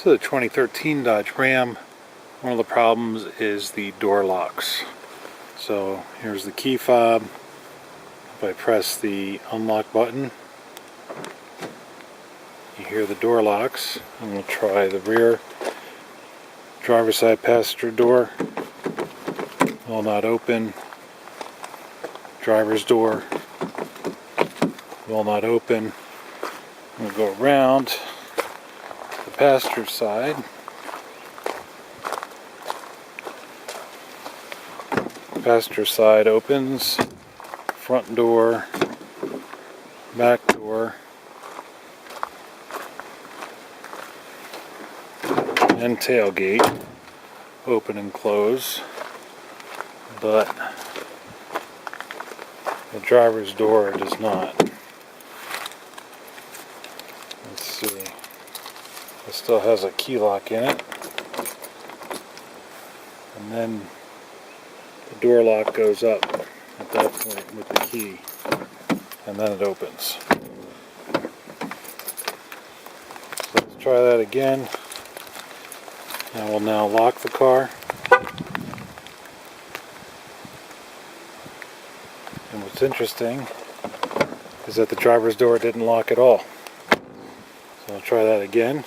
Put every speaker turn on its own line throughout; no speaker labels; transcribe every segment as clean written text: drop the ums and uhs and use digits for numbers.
This is a 2013 Dodge Ram. One of the problems is the door locks. So here's the key fob. If I press the unlock button, you hear the door locks. And we'll try the rear driver's side passenger door. Will not open. Driver's door will not open. We'll go around the passenger side. Passenger side opens. Front door, back door, and tailgate open and close, but the driver's door does not. Let's see. It still has a key lock in it. And then the door lock goes up at that point with the key. And then it opens. So let's try that again. I will now lock the car. And what's interesting is that the driver's door didn't lock at all. So I'll try that again.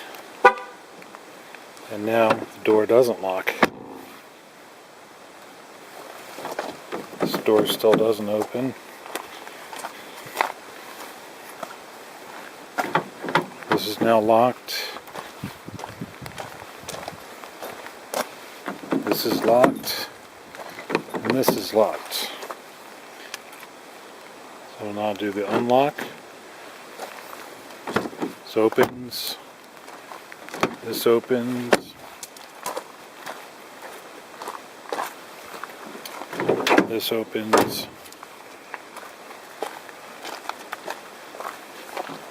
And now the door doesn't lock. This door still doesn't open. This is now locked. This is locked. And this is locked. So now I'll do the unlock. This opens. This opens. This opens.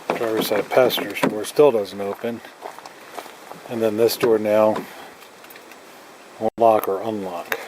Driver's side passenger door still doesn't open. And then this door now won't lock or unlock.